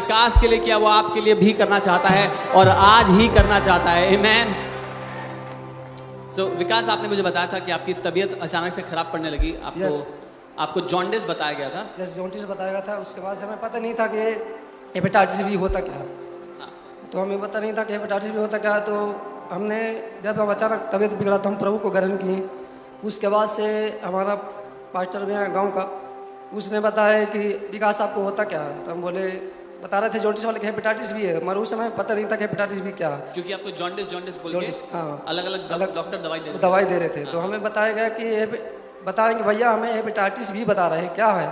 विकास के लिए किया वो आपके लिए भी करना चाहता है और आज ही करना चाहता है। आमेन। सो विकास, आपने मुझे बताया था कि आपकी तबीयत अचानक से खराब पड़ने लगी। आपको जॉन्डिस बताया गया था। जॉन्डिस बताया गया था। उसके बाद हमें पता नहीं था कि हेपेटाइटिस बी होता क्या है। तो हमें पता नहीं था कि हेपेटाइटिस बी होता क्या है। तो हमने जब हम अचानक तबीयत बिगड़ा तो हम प्रभु को ग्रहण किए। उसके बाद से हमारा पास्टर भी है गांव का, उसने बताया कि विकास आपको होता क्या है। तो हम बोले, बता रहे थे जॉन्डिस वाले के हेपेटाइटिस भी है, मगर उस समय पता नहीं था कि हेपेटाइटिस भी क्या है, क्योंकि आपको जॉन्डिस बोल के अलग अलग डॉक्टर दवाई दे रहे थे। तो हमें बताया गया कि बताएंगे भैया हमें हेपेटाइटिस भी बता रहे हैं क्या है।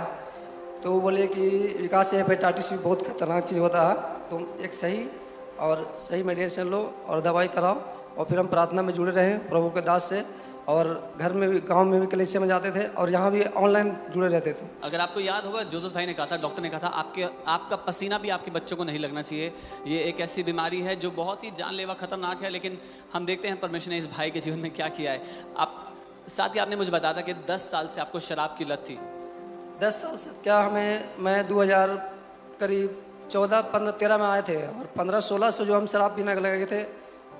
तो वो बोले कि विकास से हेपेटाइटिस भी बहुत खतरनाक चीज़ होता है, तुम एक सही मेडिसिन लो और दवाई कराओ। और फिर हम प्रार्थना में जुड़े रहे प्रभु के दास से, और घर में भी, गांव में भी कलीसिया में जाते थे और यहाँ भी ऑनलाइन जुड़े रहते थे। अगर आपको याद होगा, जोसेफ भाई ने कहा था, डॉक्टर ने कहा था, आपका पसीना भी आपके बच्चों को नहीं लगना चाहिए। ये एक ऐसी बीमारी है जो बहुत ही जानलेवा खतरनाक है, लेकिन हम देखते हैं परमेश्वर ने इस भाई के जीवन में क्या किया है। साथ ही आपने मुझे बताया था कि 10 साल से आपको शराब की लत थी। 10 साल से क्या, मैं 2000 करीब 14-15-13 में आए थे, और 15-16 से जो हम शराब पीने लगे थे,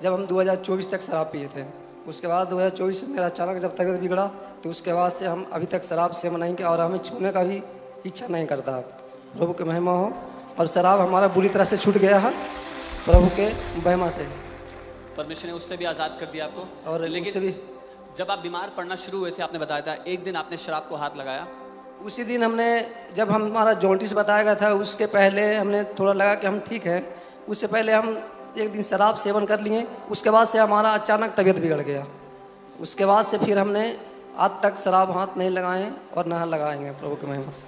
जब हम 2024 तक शराब पिए थे। उसके बाद 2024 में मेरा अचानक जब तबीयत बिगड़ा, तो उसके बाद से हम अभी तक शराब सेवन नहीं किया, और हमें छूने का भी इच्छा नहीं करता। प्रभु के महिमा हो। और शराब हमारा बुरी तरह से छूट गया है प्रभु के महिमा से। परमेश्वर ने उससे भी आज़ाद कर दिया आपको। और लेकिन भी जब आप बीमार पड़ना शुरू हुए थे, आपने बताया था एक दिन आपने शराब को हाथ लगाया। उसी दिन हमने, जब हमारा जॉन्डिस बताया गया था, उसके पहले हमने थोड़ा लगा कि हम ठीक हैं, उससे पहले हम एक दिन शराब सेवन कर लिए। उसके बाद से हमारा अचानक तबीयत बिगड़ गया। उसके बाद से फिर हमने आज तक शराब हाथ नहीं लगाए और ना लगाएंगे प्रभु के महिमा से।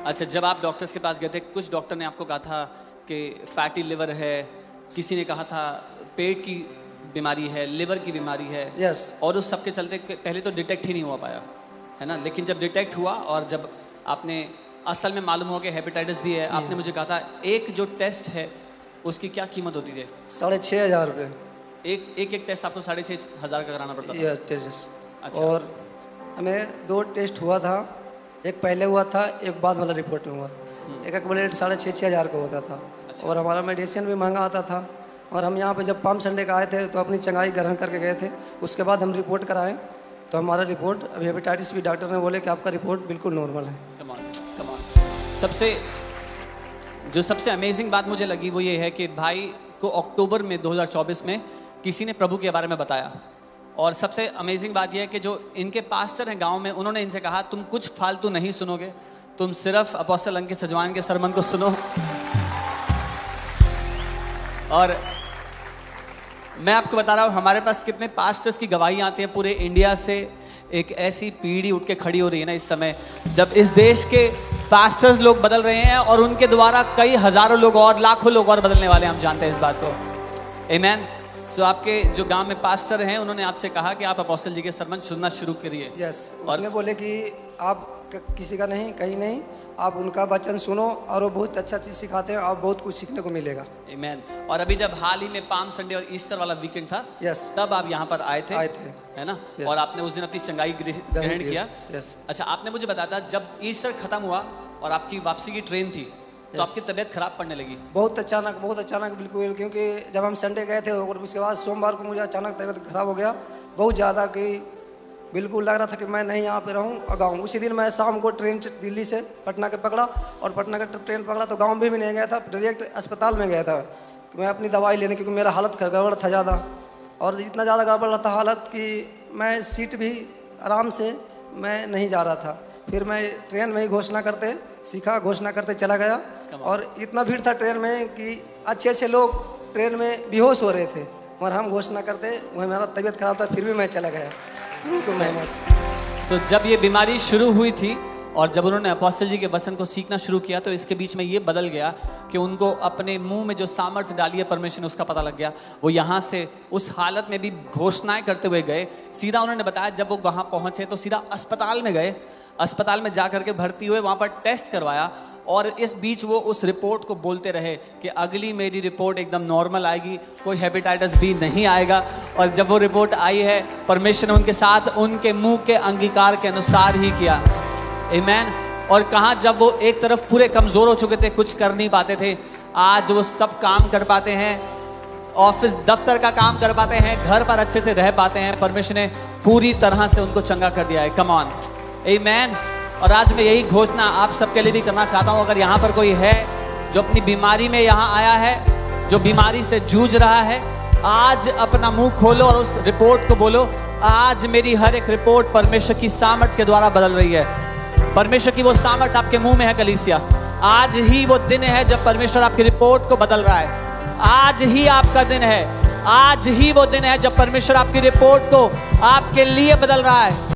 अच्छा, जब आप डॉक्टर्स के पास गए थे, कुछ डॉक्टर ने आपको कहा था कि फैटी लिवर है, किसी ने कहा था पेट की बीमारी है, लिवर की बीमारी है। यस। और उस सब के चलते पहले तो डिटेक्ट ही नहीं हो पाया, है ना। लेकिन जब डिटेक्ट हुआ और जब आपने असल में मालूम हुआ कि हेपेटाइटिस भी है, आपने मुझे कहा था एक जो टेस्ट है उसकी क्या कीमत होती थी? 6,500 रुपये। एक टेस्ट आपको 6,500 का कराना पड़ता था। अच्छा। और हमें 2 टेस्ट हुआ था, एक पहले हुआ था, एक बाद वाला रिपोर्ट में हुआ था। एक ब्लड 6,500 का होता था। अच्छा। और हमारा मेडिसिन भी महंगा आता था। और हम यहाँ पे जब पाम संडे का आए थे तो अपनी चंगाई ग्रहण करके गए थे। उसके बाद हम रिपोर्ट कराएं तो हमारा रिपोर्ट, अभी हेपेटाइटिस भी डॉक्टर ने बोले कि आपका रिपोर्ट बिल्कुल नॉर्मल है। सबसे अमेजिंग बात मुझे लगी वो ये है कि भाई को अक्टूबर में 2024 में किसी ने प्रभु के बारे में बताया। और सबसे अमेजिंग बात यह है कि जो इनके पास्टर हैं गांव में, उन्होंने इनसे कहा तुम कुछ फालतू नहीं सुनोगे, तुम सिर्फ अपोस्टल अंकित सजवान के सरमन को सुनो। और मैं आपको बता रहा हूँ हमारे पास कितने पास्टर्स की गवाही आती है पूरे इंडिया से। एक ऐसी पीढ़ी उठ के खड़ी हो रही है ना इस समय, जब इस देश के पास्टर्स लोग बदल रहे हैं और उनके द्वारा कई हजारों लोग और लाखों लोग और बदलने वाले, हम जानते हैं इस बात को। आमेन। सो आपके जो गांव में पास्टर हैं, उन्होंने आपसे कहा कि आप अपोस्टल जी के सरमन सुनना शुरू करिए। यस। उसने बोले कि आप किसी का नहीं, कहीं नहीं, आप उनका वचन सुनो और वो बहुत अच्छा चीज़ सिखाते हैं और बहुत कुछ सीखने को मिलेगा। आमेन। और अभी जब हाल ही में पाम संडे और ईस्टर वाला वीकेंड था, तब आप यहाँ पर आए थे, है ना। और आपने उस दिन अपनी चंगाई ग्रहण किया। अच्छा, आपने मुझे बताया था जब ईस्टर खत्म हुआ और आपकी वापसी की ट्रेन थी, तो आपकी तबीयत खराब पड़ने लगी। बहुत अचानक बिल्कुल, क्योंकि जब हम संडे गए थे और उसके बाद सोमवार को मुझे अचानक तबीयत खराब हो गया बहुत ज़्यादा, कि बिल्कुल लग रहा था कि मैं नहीं यहाँ पे रहूँ और गाँव। उसी दिन मैं शाम को ट्रेन दिल्ली से पटना के पकड़ा, और पटना का ट्रेन पकड़ा तो गाँव में भी नहीं गया था, डायरेक्ट अस्पताल में गया था मैं अपनी दवाई लेने, क्योंकि मेरा हालत गड़बड़ था ज़्यादा। और इतना ज़्यादा गड़बड़ था हालत कि मैं सीट भी आराम से मैं नहीं जा रहा था। फिर मैं ट्रेन में ही घोषणा करते चला गया, और इतना भीड़ था ट्रेन में कि अच्छे लोग ट्रेन में बेहोश हो रहे थे, और हम घोषणा करते, वह मेरा तबीयत खराब था, फिर भी मैं चला गया। जब ये बीमारी शुरू हुई थी और जब उन्होंने अपोस्टल जी के वचन को सीखना शुरू किया, तो इसके बीच में ये बदल गया कि उनको अपने मुंह में जो सामर्थ्य डाली है परमेश्वर ने, उसका पता लग गया। वो यहाँ से उस हालत में भी घोषणाएं करते हुए गए। सीधा उन्होंने बताया जब वो वहाँ पहुँचे तो सीधा अस्पताल में गए, अस्पताल में जा करके भर्ती हुए, वहाँ पर टेस्ट करवाया, और इस बीच वो उस रिपोर्ट को बोलते रहे कि अगली मेरी रिपोर्ट एकदम नॉर्मल आएगी, कोई हेपेटाइटिस बी नहीं आएगा। और जब वो रिपोर्ट आई है, परमेश्वर ने उनके साथ उनके मुंह के अंगीकार के अनुसार ही किया। आमेन। और कहाँ जब वो एक तरफ पूरे कमज़ोर हो चुके थे, कुछ कर नहीं पाते थे, आज वो सब काम कर पाते हैं, ऑफिस दफ्तर का काम कर पाते हैं, घर पर अच्छे से रह पाते हैं। परमेश्वर ने पूरी तरह से उनको चंगा कर दिया है। कम ऑन, आमीन। और आज मैं यही घोषणा आप सबके लिए भी करना चाहता हूँ। अगर यहाँ पर कोई है जो अपनी बीमारी में यहाँ आया है, जो बीमारी से जूझ रहा है, आज अपना मुंह खोलो और उस रिपोर्ट को बोलो, आज मेरी हर एक रिपोर्ट परमेश्वर की सामर्थ के द्वारा बदल रही है। परमेश्वर की वो सामर्थ आपके मुंह में है कलीसिया। आज ही वो दिन है जब परमेश्वर आपकी रिपोर्ट को बदल रहा है। आज ही आपका दिन है, आज ही वो दिन है जब परमेश्वर आपकी रिपोर्ट को आपके लिए बदल रहा है।